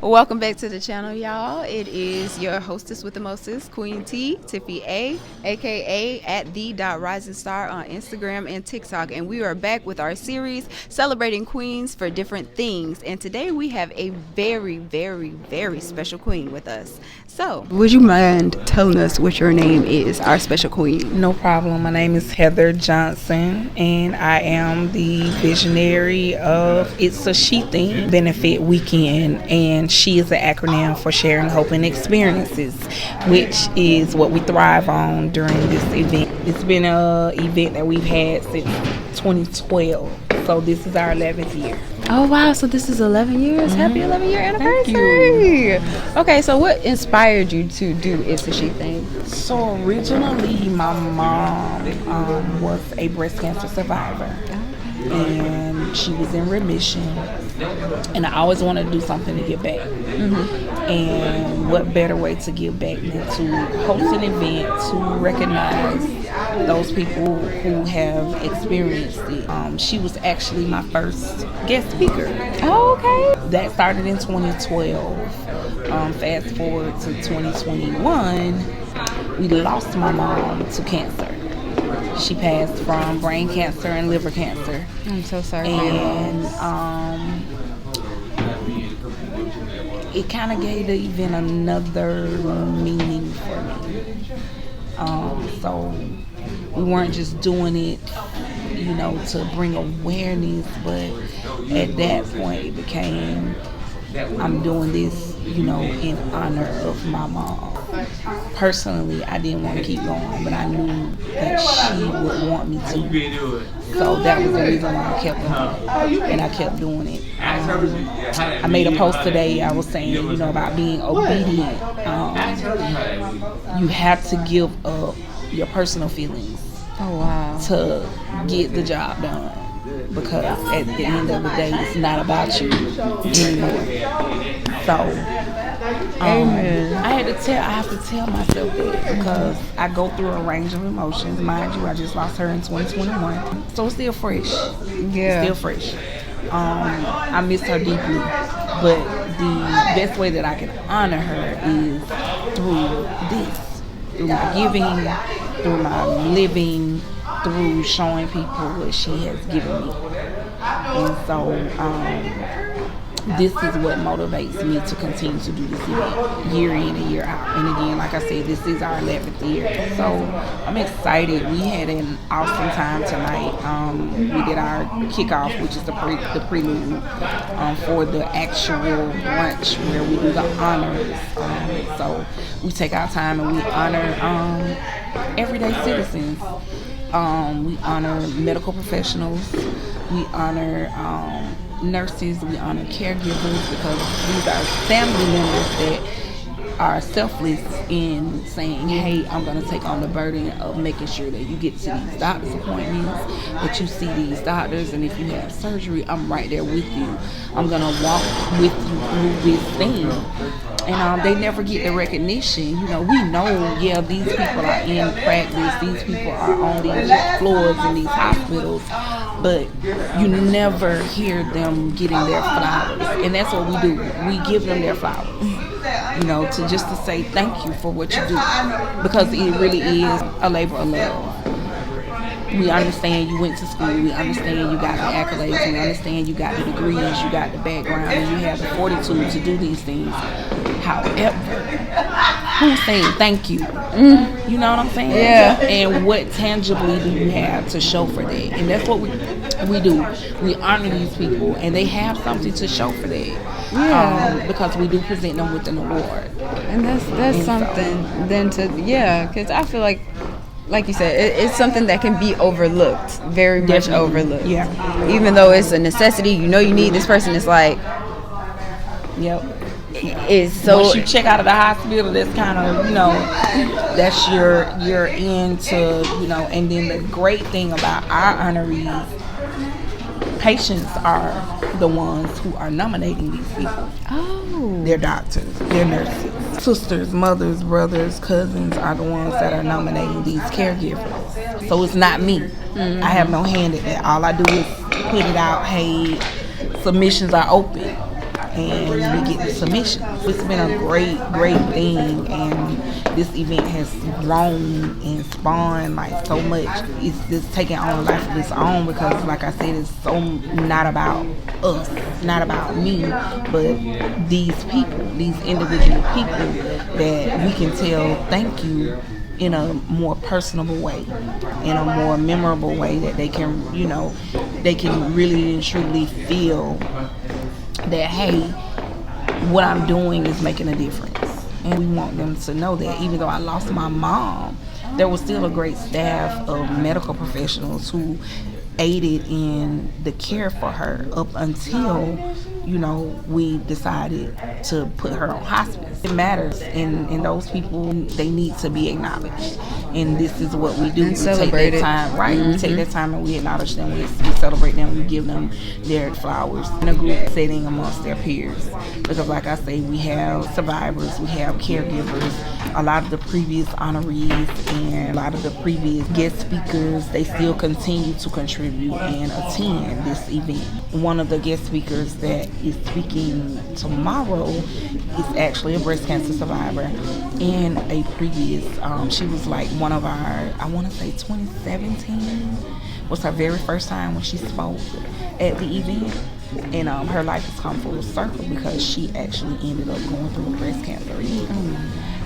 Welcome back to the channel, y'all. It is your hostess with the mostest, Queen T, Tiffy A, aka at the Rising Star on Instagram and TikTok. And we are back with our series celebrating queens for different things. And today we have a very, very, very special queen with us. So, would you mind telling us what your name is, our special queen? No problem. My name is Heather Johnson, and I am the visionary of It's a She Thing Benefit Weekend. And she is an acronym for Sharing Hope and Experiences, which is what we thrive on during this event. It's been an event that we've had since 2012, so this is our 11th year. Oh wow, so this is 11 years. Happy 11-year anniversary. Thank you. Okay, so what inspired you to do It's a She Thing? So originally my mom was a breast cancer survivor, and she was in remission, and I always wanted to do something to give back. And what better way to give back than to host an event to recognize those people who have experienced it. She was actually my first guest speaker. Oh, okay. That started in 2012. Fast forward to 2021, we lost my mom to cancer. She passed from brain cancer and liver cancer. I'm so sorry. And it kind of gave the event another meaning for me. So we weren't just doing it, to bring awareness, but at that point it became, I'm doing this, in honor of my mom. Personally, I didn't want to keep going, but I knew that she would want me to. So that was the reason why I kept going, and I kept doing it. I made a post today. I was saying, about being obedient. You have to give up your personal feelings to get the job done. Because at the end of the day, it's not about you anymore. So, I have to tell myself that, because I go through a range of emotions. Mind you, I just lost her in 2021, so it's still fresh. Yeah, it's still fresh. I miss her deeply, but the best way that I can honor her is through my giving, through my living, through showing people what she has given me. And so this is what motivates me to continue to do this event year in and year out. And again, like I said, this is our 11th year. So I'm excited. We had an awesome time tonight. We did our kickoff, which is the prelude for the actual brunch where we do the honors. So we take our time and we honor everyday citizens. We honor medical professionals. We honor nurses. We honor caregivers, because these are family members that are selfless in saying, hey, I'm going to take on the burden of making sure that you get to these doctor's appointments, that you see these doctors, and if you have surgery, I'm right there with you. I'm going to walk with you through this thing. And they never get the recognition. We know, these people are in practice, these people are on these floors in these hospitals, but you never hear them getting their flowers. And that's what we do. We give them their flowers, to say thank you for what you do, because it really is a labor of love. We understand you went to school. We understand you got the accolades. We understand you got the degrees. You got the background, and you have the fortitude to do these things. However, who's saying thank you? You know what I'm saying? Yeah. And what tangibly do you have to show for that? And that's what we do. We honor these people, and they have something to show for that. Yeah. Because we do present them with an award. And that's something then because I feel like you said, it's something that can be overlooked, very much overlooked. Yeah. Even though it's a necessity, you need this person. It's like, yep. It's so. Once you check out of the hospital, that's kind of, that's your end to, and then the great thing about our honorees, patients are the ones who are nominating these people. Oh. They're doctors, they're nurses, sisters, mothers, brothers, cousins are the ones that are nominating these caregivers. So it's not me. Mm-hmm. I have no hand in that. All I do is put it out. Hey, submissions are open. and we get the submissions. It's been a great thing, and this event has grown and spawned like so much. It's just taking on a life of its own because, like I said, it's so not about us, not about me, but these people, these individual people that we can tell thank you in a more personable way, in a more memorable way, that they can, they can really and truly feel that, hey, what I'm doing is making a difference. And we want them to know that even though I lost my mom, there was still a great staff of medical professionals who aided in the care for her up until we decided to put her on hospice. It matters, and those people, they need to be acknowledged. And this is what we do. And we celebrate take that time, right? Mm-hmm. We take that time and we acknowledge them. We celebrate them. We give them their flowers in a group setting amongst their peers. Because, like I say, we have survivors, we have caregivers, a lot of the previous honorees, and a lot of the previous guest speakers. They still continue to contribute and attend this event. One of the guest speakers that is speaking tomorrow is actually a breast cancer survivor and a previous, she was like one of our, I want to say 2017 was her very first time when she spoke at the event, and her life has come full circle because she actually ended up going through a breast cancer event.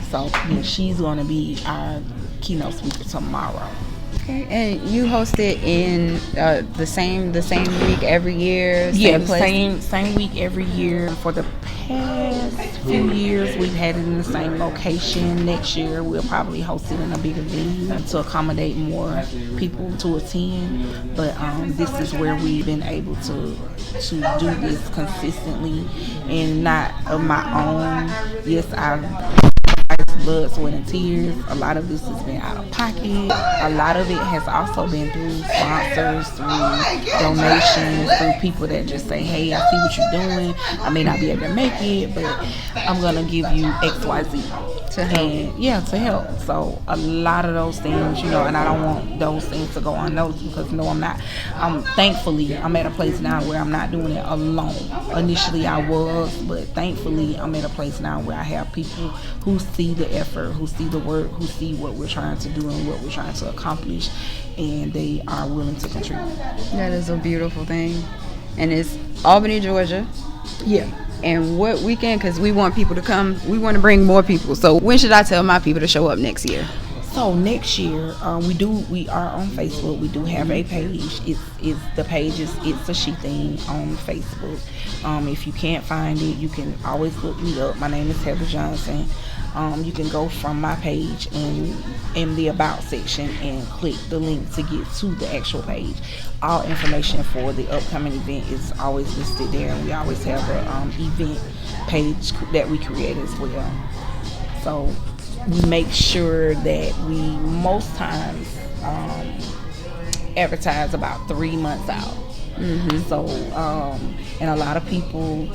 So she's going to be our keynote speaker tomorrow. Okay, and you host it in the same week every year? Same week every year. For the past few years, we've had it in the same location. Next year, we'll probably host it in a bigger venue to accommodate more people to attend. But this is where we've been able to do this consistently, and not of my own. Yes, I've blood, sweat, and tears. A lot of this has been out of pocket. A lot of it has also been through sponsors, through donations, through people that just say, hey, I see what you're doing. I may not be able to make it, but I'm going to give you XYZ. To help. To help. So a lot of those things, and I don't want those things to go unnoticed because I'm not. Thankfully, I'm at a place now where I'm not doing it alone. Initially I was, but thankfully I'm at a place now where I have people who see the effort, who see the work, who see what we're trying to do and what we're trying to accomplish, and they are willing to contribute. That is a beautiful thing. And it's Albany, Georgia. Yeah. And what weekend? Because we want people to come. We want to bring more people. So when should I tell my people to show up next year? So next year, we are on Facebook. We do have a page. The page is It's a She Thing on Facebook. If you can't find it, you can always look me up. My name is Heather Johnson. You can go from my page and in the About section and click the link to get to the actual page. All information for the upcoming event is always listed there, and we always have an event page that we create as well. So we make sure that we most times advertise about 3 months out. So and a lot of people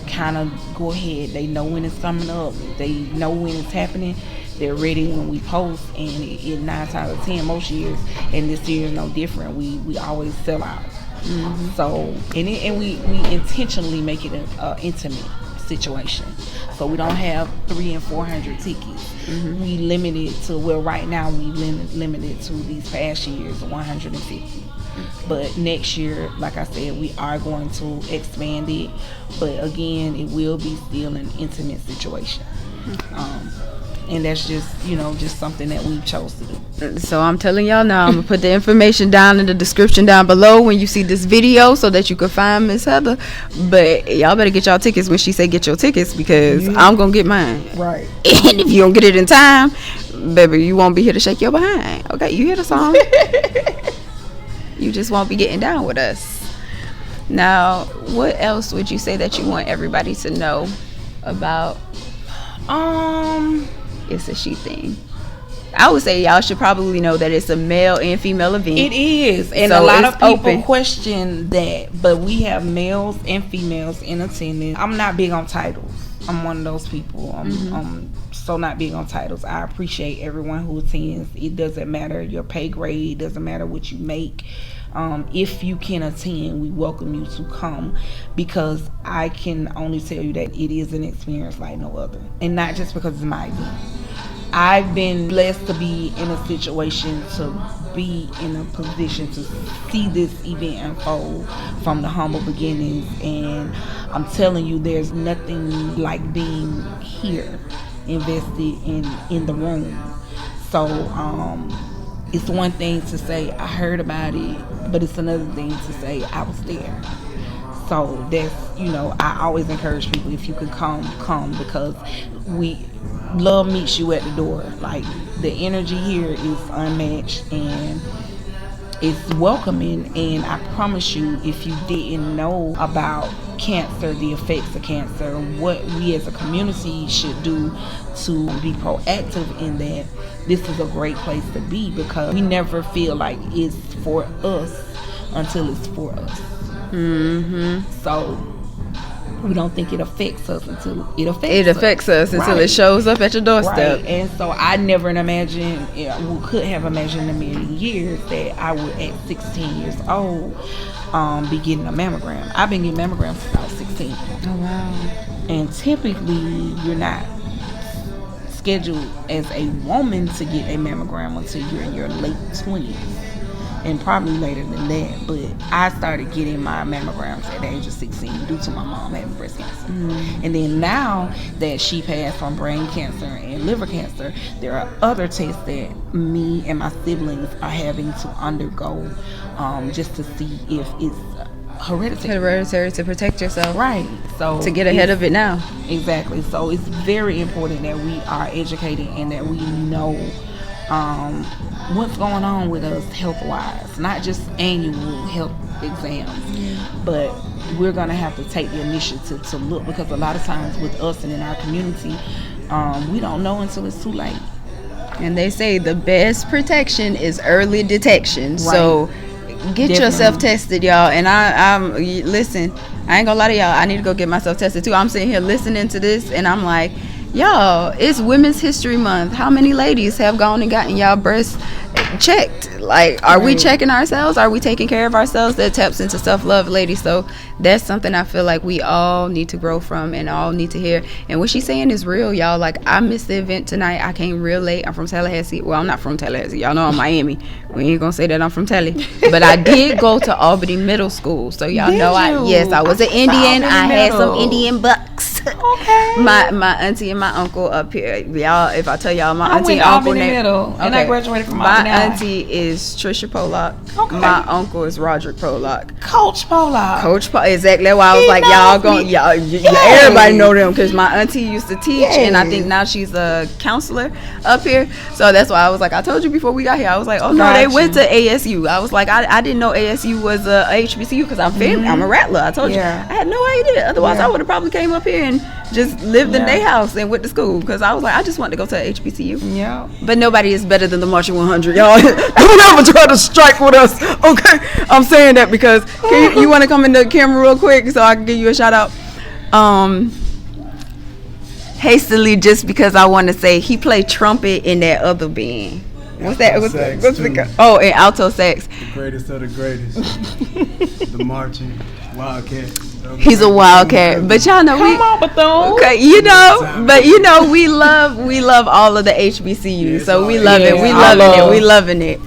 kind of go ahead. They know when it's coming up. They know when it's happening. They're ready when we post, and it 9 times out of 10 most years, and this year is no different. We always sell out. So and we intentionally make it an intimate situation. So we don't have 300 and 400 tickets. We limit it to, right now we limit it to these past years 150. But next year, like I said, we are going to expand it. But again, it will be still an intimate situation. And that's just something that we chose to do. So I'm telling y'all now, I'm going to put the information down in the description down below when you see this video so that you can find Miss Heather. But y'all better get y'all tickets when she say get your tickets, because I'm going to get mine. Right. And if you don't get it in time, baby, you won't be here to shake your behind. Okay, you hear the song? You just won't be getting down with us. Now, what else would you say that you want everybody to know about It's a She Thing? I would say y'all should probably know that it's a male and female event. It is, and so a lot of people question that, but we have males and females in attendance. I'm not big on titles. I'm one of those people. I'm so not big on titles. I appreciate everyone who attends. It doesn't matter your pay grade. It doesn't matter what you make. If you can attend, we welcome you to come, because I can only tell you that it is an experience like no other, and not just because it's my event. I've been blessed to be in a situation to be in a position to see this event unfold from the humble beginnings, and I'm telling you, there's nothing like being here, invested in the room. So it's one thing to say I heard about it, but it's another thing to say I was there. So that's, I always encourage people, if you can come, because love meets you at the door. Like, the energy here is unmatched and it's welcoming. And I promise you, if you didn't know about cancer, the effects of cancer, what we as a community should do to be proactive in that, this is a great place to be, because we never feel like it's for us until it's for us. So we don't think it affects us until it affects us. Until it shows up at your doorstep. Right. And so I never could have imagined in a million years that I would, at 16 years old, be getting a mammogram. I've been getting mammograms since I was 16. Oh wow. And typically you're not scheduled as a woman to get a mammogram until you're in your late 20s. And probably later than that, but I started getting my mammograms at the age of 16 due to my mom having breast cancer. And then now that she passed from brain cancer and liver cancer, there are other tests that me and my siblings are having to undergo, just to see if it's hereditary to protect yourself. Right. So to get ahead of it now. Exactly. So it's very important that we are educated and that we know what's going on with us health-wise, not just annual health exams, but we're going to have to take the initiative to look, because a lot of times with us and in our community, we don't know until it's too late. And they say the best protection is early detection. Right. So get Definitely. yourself tested, y'all. And I'm listen, I ain't gonna lie to y'all, I need to go get myself tested too. I'm sitting here listening to this and I'm like, y'all, it's Women's History Month. How many ladies have gone and gotten y'all breasts checked? Like, are we checking ourselves? Are we taking care of ourselves? That taps into self-love, ladies. So that's something I feel like we all need to grow from and all need to hear. And what she's saying is real, y'all. Like, I missed the event tonight. I came real late. I'm from Tallahassee. Well, I'm not from Tallahassee. Y'all know I'm Miami. We ain't gonna say that I'm from Tally. But I did go to Albany Middle School. So y'all know I was an Indian. I had some Indian bucks. Okay. My auntie and my uncle up here. Y'all, if I tell y'all my auntie and uncle name. And I graduated from my auntie is Trisha Pollock. Okay. My uncle is Roderick Pollock. Coach Pollock. Exactly. That's why I was like, everybody know them, because my auntie used to teach, and I think now she's a counselor up here. So that's why I was like, I told you before we got here, I was like, oh no, they went to ASU. I was like, I didn't know ASU was a HBCU, because I'm family. I'm a Rattler. I told you. I had no idea. Otherwise, I would have probably came up here and just lived in their house and went to school, because I was like, I just want to go to a HBCU. Yeah. But nobody is better than the Marching 100, y'all. Don't ever try to strike with us, okay? I'm saying that because you want to come in the camera real quick so I can give you a shout out. Hastily, just because I want to say he played trumpet in that other band. What's that? What's the oh, and alto sax. The greatest of the greatest. The marching Wildcat. He's a wildcat, but y'all know okay, we love all of the HBCUs, so we love it. We loving it.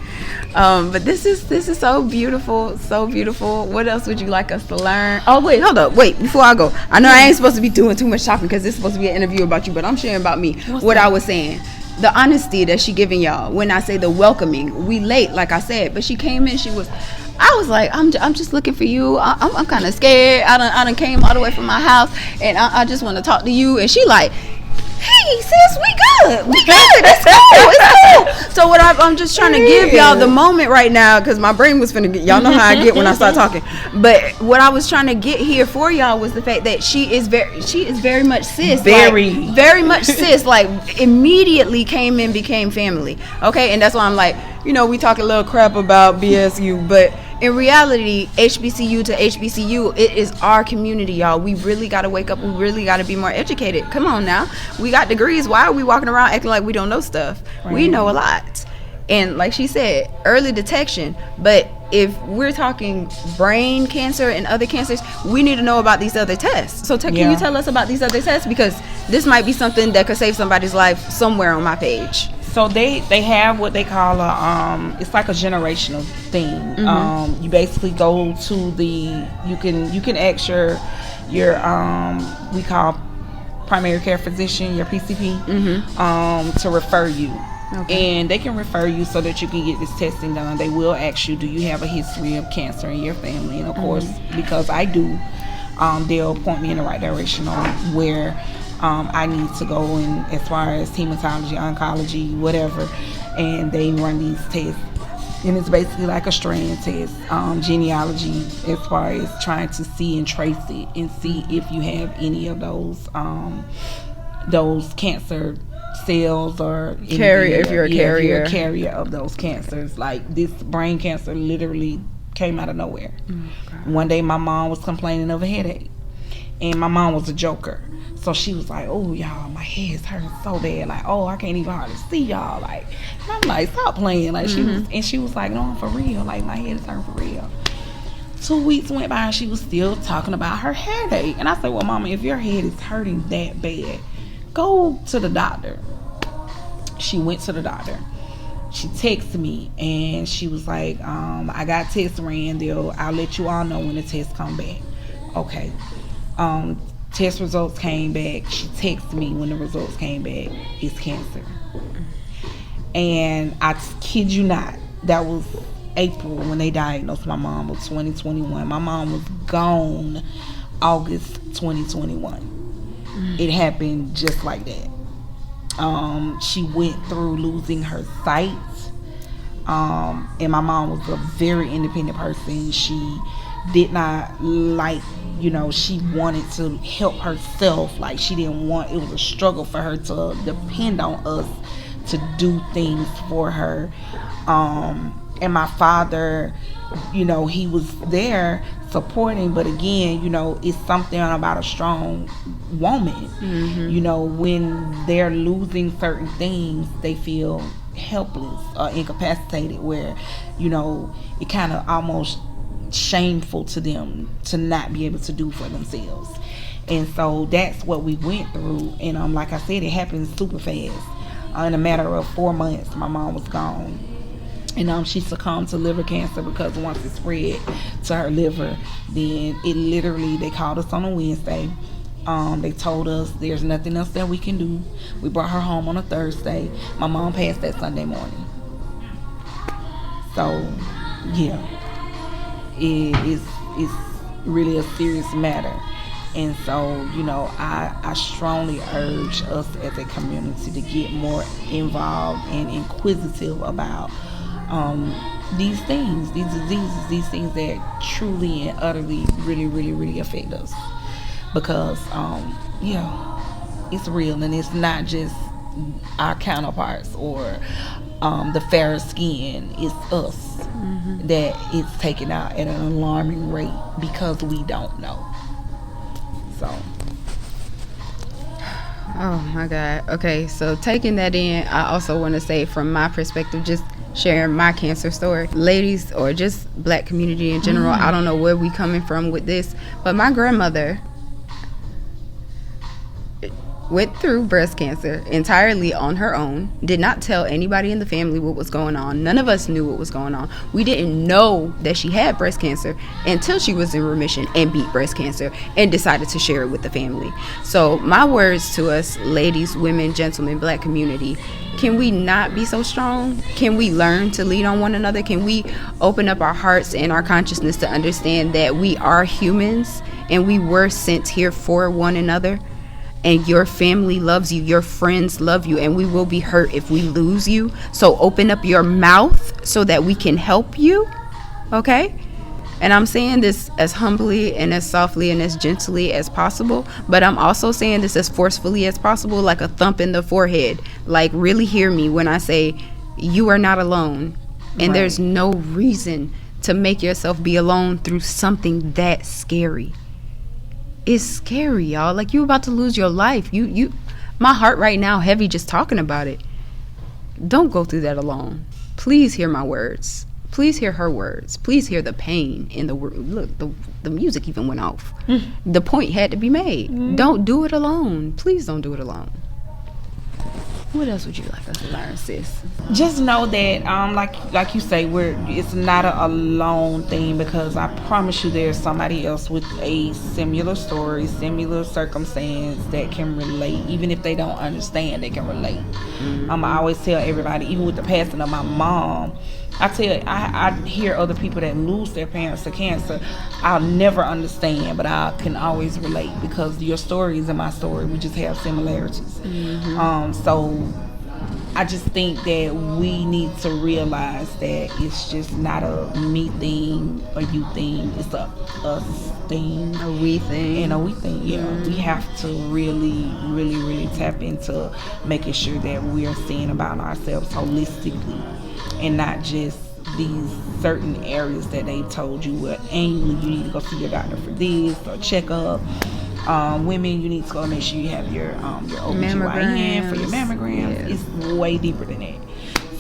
But this is so beautiful, so beautiful. What else would you like us to learn? Oh wait, hold up, before I go, I know I ain't supposed to be doing too much talking because this is supposed to be an interview about you, but I'm sharing about me. I was saying. The honesty that she giving y'all. When I say the welcoming, we late, like I said, but she came in. I was like, I'm just looking for you. I'm kind of scared. I done came all the way from my house, and I just want to talk to you. And she like, hey sis, we good. It's cool. So what I'm just trying to give y'all the moment right now, because my brain was finna get, y'all know how I get when I start talking, but what I was trying to get here for y'all was the fact that she is very much sis, very much sis, like immediately came in, became family, okay? And that's why I'm like, we talk a little crap about BSU, but in reality, HBCU to HBCU, it is our community, y'all. We really got to wake up. We really got to be more educated. Come on now. We got degrees. Why are we walking around acting like we don't know stuff? Right. We know a lot. And like she said, early detection. But if we're talking brain cancer and other cancers, we need to know about these other tests. So can you tell us about these other tests? Because this might be something that could save somebody's life somewhere on my page. So they have what they call a it's like a generational thing. You basically go to you can ask your we call primary care physician, your PCP, to refer you. Okay. And they can refer you so that you can get this testing done. They will ask you, do you have a history of cancer in your family? And of course, because I do, they'll point me in the right direction on where I need to go in as far as hematology, oncology, whatever. And they run these tests. And it's basically like a strand test, genealogy, as far as trying to see and trace it and see if you have any of those cancer cells or carrier. If you're a carrier, if you're a carrier of those cancers. Like this brain cancer literally came out of nowhere. One day my mom was complaining of a headache, and my mom was a joker. So she was like, oh, y'all, my head's hurting so bad. Like, oh, I can't even hardly see y'all. Like, and I'm like, stop playing. Like, she was like, no, I'm for real. Like, my head is hurting for real. 2 weeks went by and she was still talking about her headache. And I said, well, Mama, if your head is hurting that bad, go to the doctor. She went to the doctor. She texted me and she was like, I got tests ran. I'll let you all know when the tests come back. Okay. Test results came back. She texted me when the results came back. It's cancer. And I kid you not, that was April when they diagnosed my mom of 2021. My mom was gone August 2021. It happened just like that. She went through losing her sight. And my mom was a very independent person. She did not like, she wanted to help herself. Like, she didn't want, it was a struggle for her to depend on us to do things for her. And my father, he was there supporting, but again, it's something about a strong woman. When they're losing certain things, they feel helpless or incapacitated, where, it kind of almost shameful to them to not be able to do for themselves. And so that's what we went through. And like I said, it happened super fast. In a matter of 4 months, my mom was gone. And she succumbed to liver cancer because once it spread to her liver, then it literally, they called us on a Wednesday. They told us there's nothing else that we can do. We brought her home on a Thursday. My mom passed that Sunday morning. So, yeah. It's really a serious matter. And so, I strongly urge us as a community to get more involved and inquisitive about these things, these diseases, these things that truly and utterly really, really, really affect us. Because, it's real, and it's not just our counterparts or the fairer skin. It's us that it's taken out at an alarming rate because we don't know. So, oh my God. Okay, so taking that in, I also want to say from my perspective, just sharing my cancer story, ladies, or just black community in general, I don't know where we coming from with this, but my grandmother went through breast cancer entirely on her own, did not tell anybody in the family what was going on. None of us knew what was going on. We didn't know that she had breast cancer until she was in remission and beat breast cancer and decided to share it with the family. So my words to us, ladies, women, gentlemen, black community, can we not be so strong? Can we learn to lean on one another? Can we open up our hearts and our consciousness to understand that we are humans and we were sent here for one another? And your family loves you, your friends love you, and we will be hurt if we lose you. So open up your mouth so that we can help you, okay? And I'm saying this as humbly and as softly and as gently as possible, but I'm also saying this as forcefully as possible, like a thump in the forehead. Like, really hear me when I say you are not alone, and there's no reason to make yourself be alone through something that scary. It's scary, y'all. Like, you about to lose your life. You my heart right now heavy just talking about it. Don't go through that alone. Please hear my words. Please hear her words. Please hear the pain in the word. Look, the music even went off. The point had to be made. Don't do it alone. Please don't do it alone. What else would you like us to learn, sis? Just know that, like you say, it's not a alone thing, because I promise you there's somebody else with a similar story, similar circumstance that can relate. Even if they don't understand, they can relate. I always tell everybody, even with the passing of my mom, I hear other people that lose their parents to cancer. I'll never understand, but I can always relate, because your story is my story. We just have similarities. So I just think that we need to realize that it's just not a me thing, a you thing. It's a us thing, A we thing. and a we thing. Yeah, we have to really, really, really tap into making sure that we are seeing about ourselves holistically, and not just these certain areas that they told you, well, annually you need to go see your doctor for this or check up. Women, you need to go make sure you have your OBGYN for your mammograms. Yes. It's way deeper than that.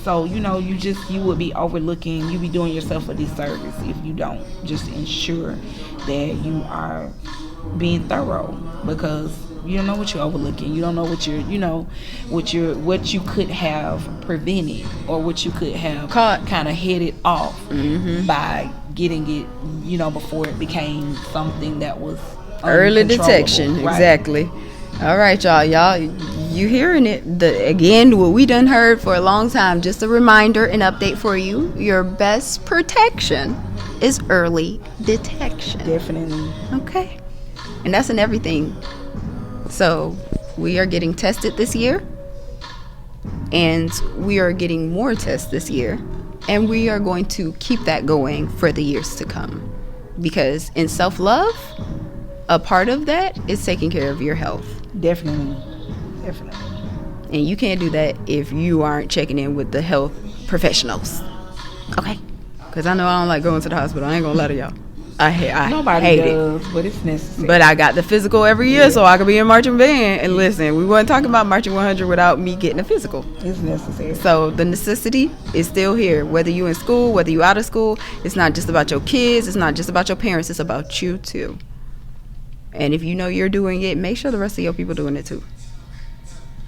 So, you would be overlooking, you be doing yourself a disservice if you don't just ensure that you are being thorough, because you don't know what you're overlooking. You don't know what you could have prevented, or what you could have kind of headed off by getting it, before it became something that was Early detection. right? Exactly. All right, y'all, you hearing it. Again, what we done heard for a long time. Just a reminder, an update for you. Your best protection is early detection. Definitely. Okay. And that's in everything. So we are getting tested this year, and we are getting more tests this year, and we are going to keep that going for the years to come, because in self-love, a part of that is taking care of your health. Definitely. And you can't do that if you aren't checking in with the health professionals. Okay? Because I know I don't like going to the hospital. I ain't gonna lie to y'all. I Nobody hate does, it. but it's necessary. But I got the physical every year, so I could be in marching band. And listen, we weren't talking about marching 100 without me getting a physical. It's necessary. So the necessity is still here. Whether you in school, whether you out of school, it's not just about your kids. It's not just about your parents. It's about you too. And if you know you're doing it, make sure the rest of your people doing it too.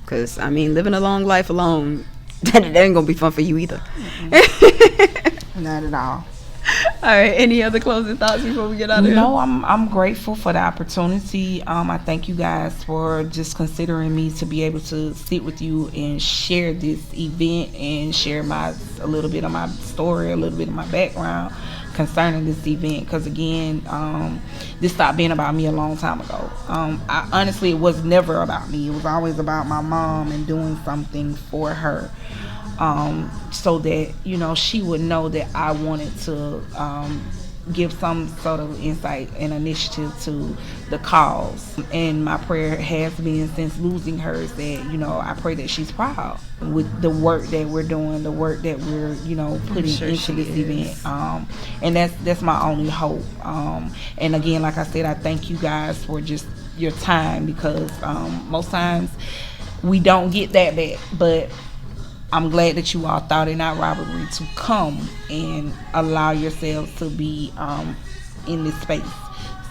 Because, living a long life alone, that ain't going to be fun for you either. Not at all. All right. Any other closing thoughts before we get out of here? No, I'm grateful for the opportunity. I thank you guys for just considering me to be able to sit with you and share this event and share a little bit of my story, a little bit of my background concerning this event. Because again, this stopped being about me a long time ago. Honestly, it was never about me. It was always about my mom and doing something for her. So that, she would know that I wanted to give some sort of insight and initiative to the cause. And my prayer has been, since losing her, is that, I pray that she's proud with the work that we're doing, the work that we're, putting into this event. And that's my only hope. And again, like I said, I thank you guys for just your time, because most times we don't get that back. But I'm glad that you all thought it not robbery to come and allow yourselves to be in this space.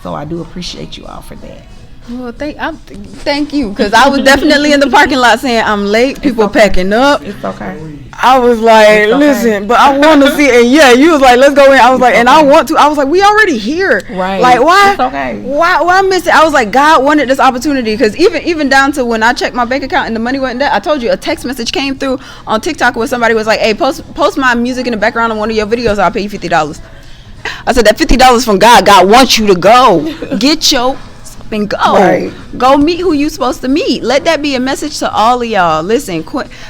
So I do appreciate you all for that. Well, thank you, because I was definitely in the parking lot saying I'm late. People packing up. It's okay. I was like, listen, but I want to see it. And yeah, you was like, let's go in. I was like, and I want to. I was like, we already here. Right. Like, why? It's okay. Why miss it? I was like, God wanted this opportunity, because even down to when I checked my bank account and the money wasn't there. I told you a text message came through on TikTok where somebody was like, hey, post my music in the background on one of your videos. I'll pay you $50. I said, that $50 from God. God wants you to go. Get your and go. Right. Go meet who you supposed to meet. Let that be a message to all of y'all. Listen,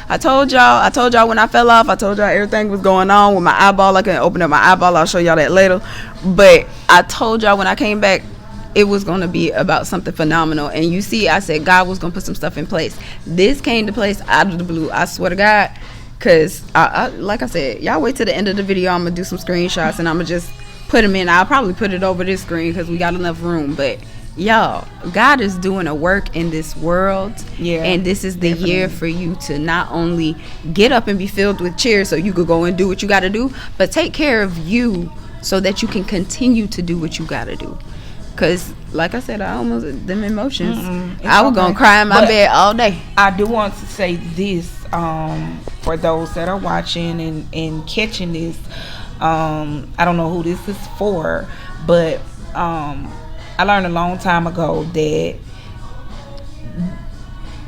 I told y'all when I fell off, I told y'all everything was going on with my eyeball. I couldn't open up my eyeball. I'll show y'all that later. But I told y'all when I came back, it was going to be about something phenomenal. And you see, I said God was going to put some stuff in place. This came to place out of the blue. I swear to God. Because, like I said, y'all wait till the end of the video. I'm going to do some screenshots and I'm going to just put them in. I'll probably put it over this screen because we got enough room. But y'all, God is doing a work in this world. Yeah, and this is the definitely. year for you to not only get up and be filled with cheer so you could go and do what you got to do, but take care of you so that you can continue to do what you got to do. Because like I said, I almost, them emotions, I was gonna cry in my bed all day. I do want to say this, for those that are watching and catching this. I don't know who this is for, but I learned a long time ago that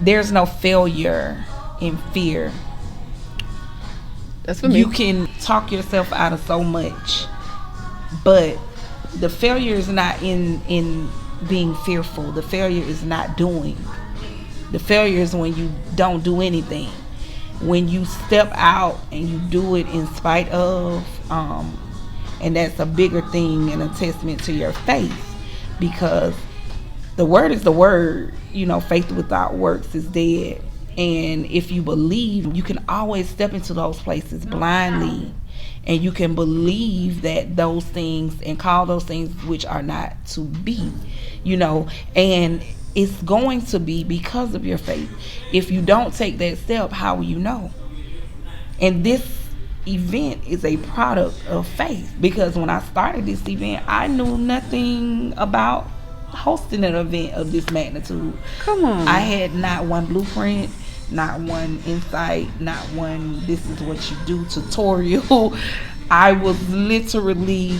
there's no failure in fear. That's for me. You can talk yourself out of so much, but the failure is not in being fearful. The failure is not doing. The failure is when you don't do anything. When you step out and you do it in spite of, and that's a bigger thing and a testament to your faith, because the word is the word. You know, faith without works is dead. And if you believe, you can always step into those places blindly, and you can believe that those things and call those things which are not to be, you know, and it's going to be because of your faith. If you don't take that step, how will you know? And this event is a product of faith, because when I started this event, I knew nothing about hosting an event of this magnitude. Come on. I had not one blueprint, not one insight, not one this is what you do tutorial. I was literally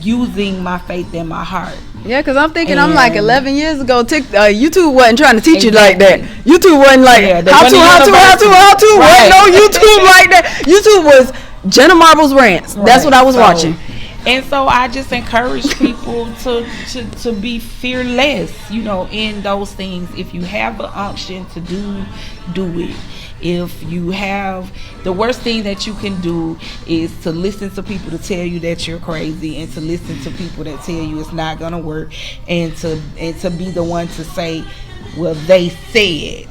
using my faith in my heart. Yeah, because I'm thinking, And I'm like 11 years ago, YouTube wasn't trying to teach you like Exactly. that. YouTube wasn't like, Yeah, they how wasn't to. university. Right. Wasn't no YouTube like that. YouTube was Jenna Marbles rants. That's what I was watching. And so I just encourage people to be fearless, you know, in those things. If you have an unction to do it. If you have, the worst thing that you can do is to listen to people to tell you that you're crazy, and to listen to people that tell you it's not gonna work, and to be the one to say, well, they said,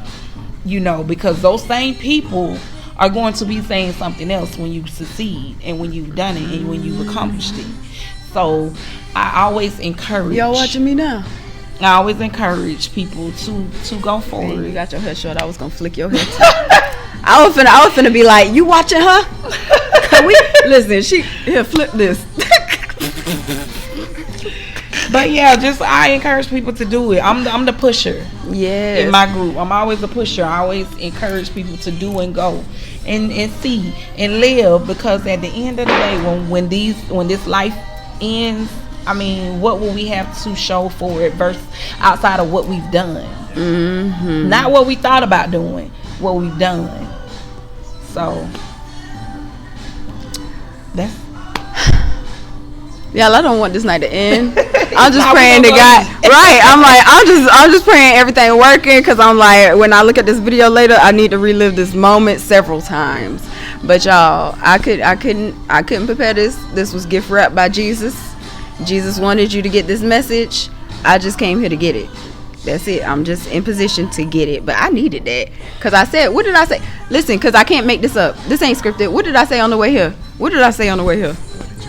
you know, because those same people are going to be saying something else when you succeed and when you've done it and when you've accomplished it. So I always encourage. Y'all watching me now? I always encourage people to go Hey, forward. you got your hair short. I was gonna flick your hair. I was finna be like, you watching her? Listen, here, flip this. But yeah, just I encourage people to do it. I'm the pusher. Yes. In my group, I'm always a pusher. I always encourage people to do and go and see and live, because at the end of the day, when this life ends, I mean, what will we have to show for it versus outside of what we've done? Mm-hmm. Not what we thought about doing, what we've done. So that's. Y'all, I don't want this night to end. I'm just Nah, we praying to gonna God. go. Right. I'm just praying everything working, because I'm like, when I look at this video later, I need to relive this moment several times. But y'all, I couldn't prepare this. This was gift wrapped by Jesus. Jesus wanted you to get this message. I just came here to get it. That's it. I'm just in position to get it. But I needed that, because I said, what did I say? Listen, because I can't make this up. This ain't scripted. What did I say on the way here? You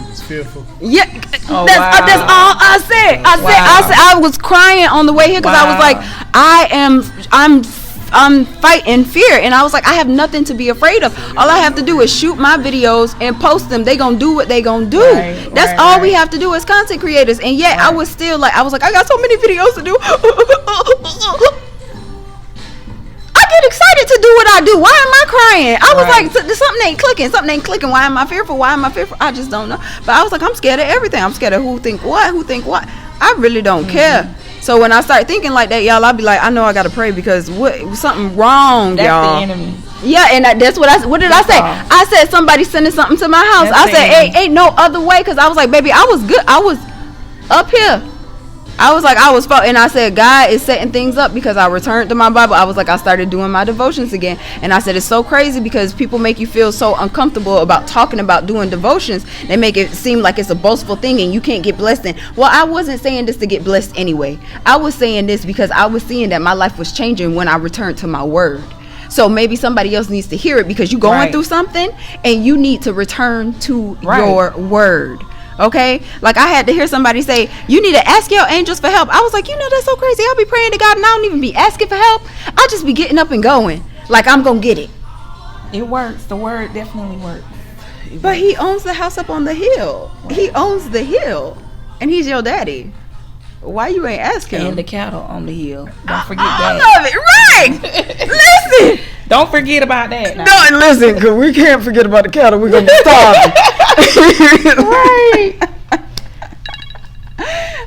was fearful. Yeah, Oh, that's wow. all I said. I was crying on the way here, because I was like, I'm fighting fear, and I was like, I have nothing to be afraid of. All I have to do is shoot my videos and post them. They gonna do what they gonna do. Right, That's right, all we right. have to do as content creators. And yet I was still like, I was like, I got so many videos to do. I get excited to do what I do. Why am I crying? I was Right. like, something ain't clicking. Why am I fearful? I just don't know. But I was like, I'm scared of everything. I'm scared of who think what. I really don't care. So when I start thinking like that, y'all, I'll be like, I know I gotta pray, because something wrong, That's y'all. the enemy. Yeah, and that's what what did I say? all. I said somebody sending something to my house. That's I the said, enemy. ain't no other way, because I was like, baby, I was good. I was up here. I was like, and I said, God is setting things up, because I returned to my Bible. I was like, I started doing my devotions again. And I said, it's so crazy, because people make you feel so uncomfortable about talking about doing devotions. They make it seem like it's a boastful thing and you can't get blessed in. Well, I wasn't saying this to get blessed anyway. I was saying this because I was seeing that my life was changing when I returned to my word. So maybe somebody else needs to hear it, because you're going Right. through something and you need to return to Right. your word. Okay, like I had to hear somebody say, "You need to ask your angels for help." I was like, that's so crazy. I'll be praying to God and I don't even be asking for help. I'll just be getting up and going, like I'm gonna get it. It works. The word definitely works. But he owns the house up on the hill. He owns the hill, and he's your daddy. Why you ain't asking him? And the cattle on the hill. Don't forget I that. love it. Right. Listen. Don't forget about that. Now. No, and listen, because we can't forget about the cattle. We're going to be starving. Right.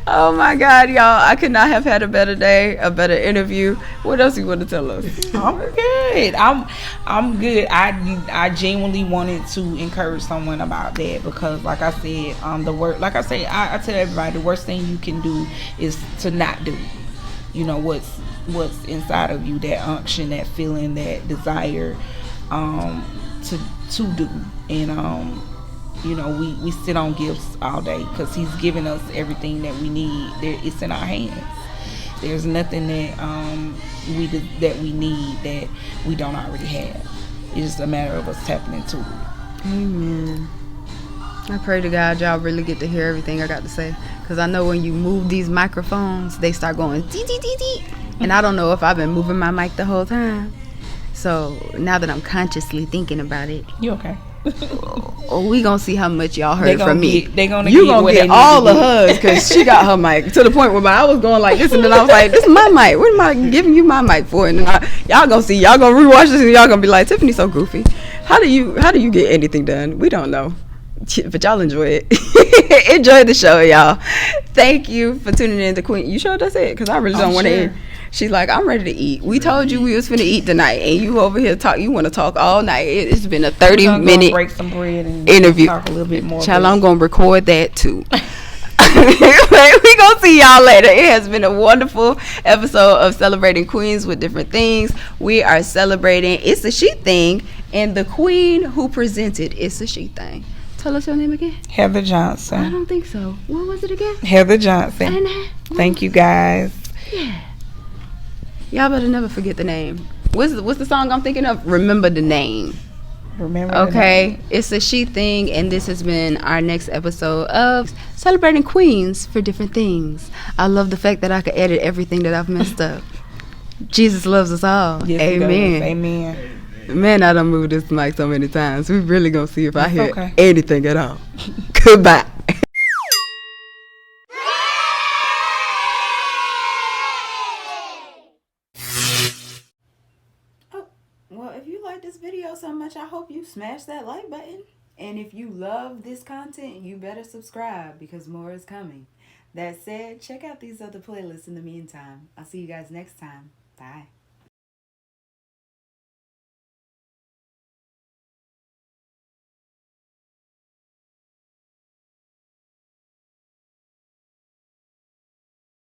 Oh, my God, y'all. I could not have had a better day, a better interview. What else you want to tell us? I'm good. I'm good. I genuinely wanted to encourage someone about that because, like I said, I tell everybody the worst thing you can do is to not do. What's inside of you, that unction, that feeling, that desire to do. And we sit on gifts all day because he's given us everything that we need. It's in our hands. There's nothing that we need that we don't already have. It's just a matter of us tapping into it. Amen. I pray to God y'all really get to hear everything I got to say, because I know when you move these microphones, they start going dee dee dee dee, and I don't know if I've been moving my mic the whole time. So now that I'm consciously thinking about it, you okay? We gonna see how much y'all heard from me. They gonna you get gonna get all the hugs because she got her mic to the point where I was going like this, and then I was like, "This is my mic. What am I giving you my mic for?" And then y'all gonna see, y'all gonna rewatch this, and y'all gonna be like, "Tiffany's so goofy. How do you get anything done?" We don't know, but y'all enjoy it. Enjoy the show, y'all. Thank you for tuning in to Queen. You sure that's it? Because I really don't want to hear. She's like, I'm ready to eat. We told you we was finna eat tonight, and you over here talk. You want to talk all night. It's been a 30-minute break some bread and interview. Talk a little bit more. Child, I'm gonna record that too. We gonna see y'all later. It has been a wonderful episode of Celebrating Queens with Different Things. We are celebrating It's a She Thing, and the queen who presented It's a She Thing. Tell us your name again. Heather Johnson. I don't think so. What was it again? Heather Johnson. Thank you guys. Yeah. Y'all better never forget the name. What's the song I'm thinking of? Remember the Name. Remember. Okay. It's a She Thing, and this has been our next episode of Celebrating Queens for Different Things. I love the fact that I could edit everything that I've messed up. Jesus loves us all. Yes, amen. Amen. Man, I done moved this mic so many times. We really gonna see if I hear okay. anything at all. Goodbye. Well, if you like this video so much, I hope you smash that like button. And if you love this content, you better subscribe because more is coming. That said, check out these other playlists in the meantime. I'll see you guys next time. Bye.